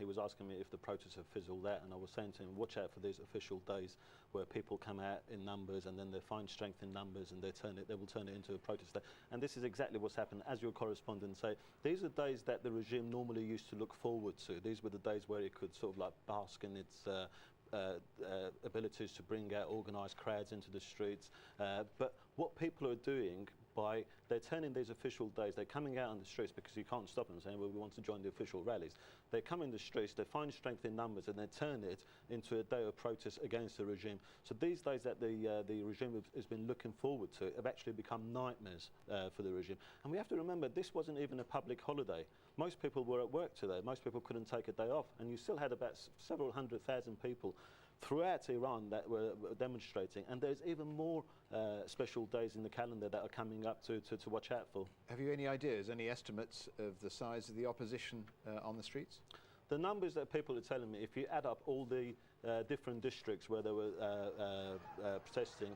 was asking me if the protests have fizzled out, and I was saying to him, watch out for these official days where people come out in numbers and then they find strength in numbers and they will turn it into a protest day. And this is exactly what's happened. As your correspondent say, these are days that the regime normally used to look forward to. These were the days where it could sort of like bask in its abilities to bring out organised crowds into the streets. But what people are doing, they're turning these official days, they're coming out on the streets because you can't stop them saying, well, we want to join the official rallies. They come in the streets, they find strength in numbers, and they turn it into a day of protest against the regime. So these days that the regime has been looking forward to have actually become nightmares for the regime. And we have to remember, this wasn't even a public holiday. Most people were at work today. Most people couldn't take a day off. And you still had about several 100,000 people throughout Iran that were demonstrating, and there's even more special days in the calendar that are coming up to watch out for. Have you any ideas, any estimates of the size of the opposition on the streets? The numbers that people are telling me, if you add up all the different districts where they were protesting,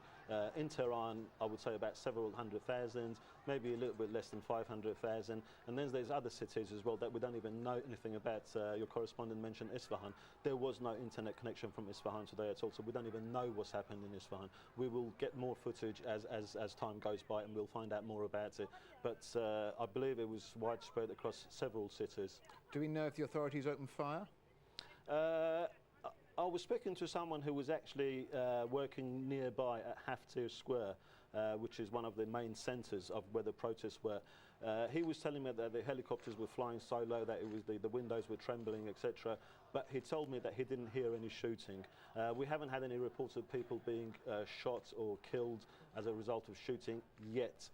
in Tehran, I would say about several 100,000, maybe a little bit less than 500,000. And then there's other cities as well that we don't even know anything about. Your correspondent mentioned Isfahan. There was no internet connection from Isfahan today at all, so we don't even know what's happened in Isfahan. We will get more footage as time goes by, and we'll find out more about it. But I believe it was widespread across several cities. Do we know if the authorities opened fire? I was speaking to someone who was actually working nearby at Haftir Square, which is one of the main centres of where the protests were. He was telling me that the helicopters were flying so low that it was the windows were trembling, etc. But he told me that he didn't hear any shooting. We haven't had any reports of people being shot or killed as a result of shooting yet.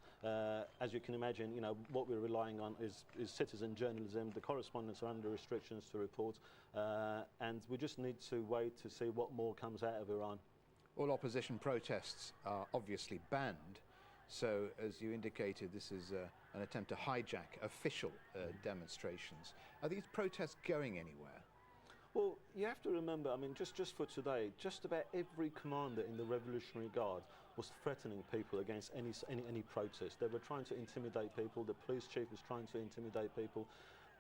As you can imagine, you know, what we're relying on is citizen journalism. The correspondents are under restrictions to report, and we just need to wait to see what more comes out of Iran. All opposition protests are obviously banned, so as you indicated, this is an attempt to hijack official demonstrations. Are these protests going anywhere? Well, you have to remember, I mean, just for today, just about every commander in the Revolutionary Guard was threatening people against any protest. They were trying to intimidate people. The police chief was trying to intimidate people.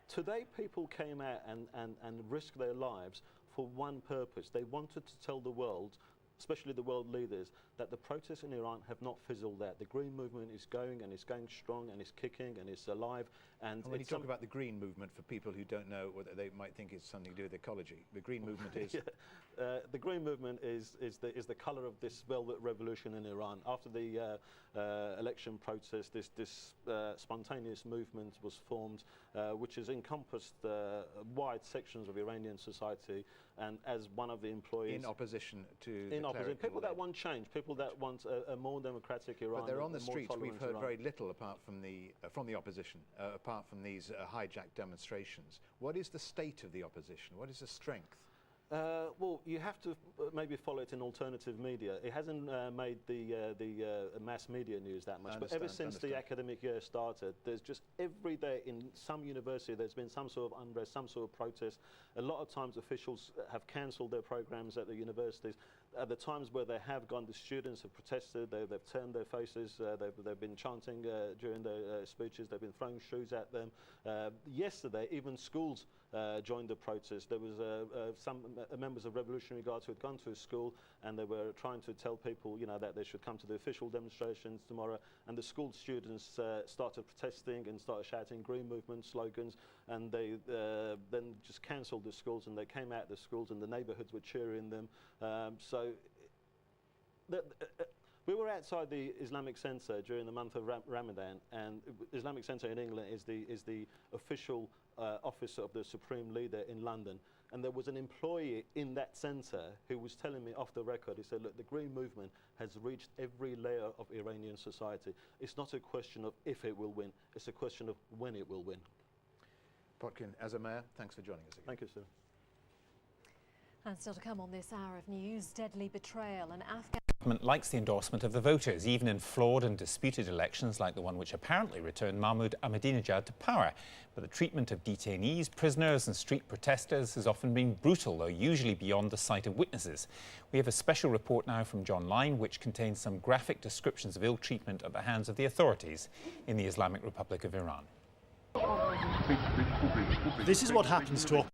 Today, people came out and risked their lives for one purpose. They wanted to tell the world, especially the world leaders, that the protests in Iran have not fizzled out. The Green Movement is going, and it's going strong, and it's kicking, and it's alive. And when you talk about the Green Movement, for people who don't know, whether they might think it's something to do with ecology, the Green Movement is... Yeah. The Green Movement is the colour of this velvet revolution in Iran. After the election protest, this spontaneous movement was formed, which has encompassed wide sections of Iranian society, and as one of the employees... In opposition to... In opposition. People that want change, people that want a more democratic Iran. But they're on the streets. We've heard Iran. very little apart from the opposition, apart from these hijacked demonstrations. What is the state of the opposition? What is the strength? Well, you have to maybe follow it in alternative media. It hasn't made the mass media news that much. But ever since the academic year started, there's just every day in some university there's been some sort of unrest, some sort of protest. A lot of times officials have cancelled their programs at the universities. At the times where they have gone, the students have protested, they've turned their faces, they've been chanting during their speeches, they've been throwing shoes at them. Yesterday, even schools joined the protest. There was some members of Revolutionary Guards who had gone to a school, and they were trying to tell people, you know, that they should come to the official demonstrations tomorrow. And the school students started protesting and started shouting Green Movement slogans, and they then just cancelled the schools, and they came out the schools, and the neighbourhoods were cheering them. So we were outside the Islamic Centre during the month of Ramadan, and Islamic Centre in England is the official office of the Supreme Leader in London. And there was an employee in that centre who was telling me off the record, he said, look, the Green Movement has reached every layer of Iranian society. It's not a question of if it will win, it's a question of when it will win. Potkin, as a mayor, thanks for joining us again. Thank you, sir. And still to come on this hour of news, deadly betrayal. An Afghan government likes the endorsement of the voters, even in flawed and disputed elections like the one which apparently returned Mahmoud Ahmadinejad to power. But the treatment of detainees, prisoners and street protesters has often been brutal, though usually beyond the sight of witnesses. We have a special report now from John Lyne, which contains some graphic descriptions of ill treatment at the hands of the authorities in the Islamic Republic of Iran. This is what happens to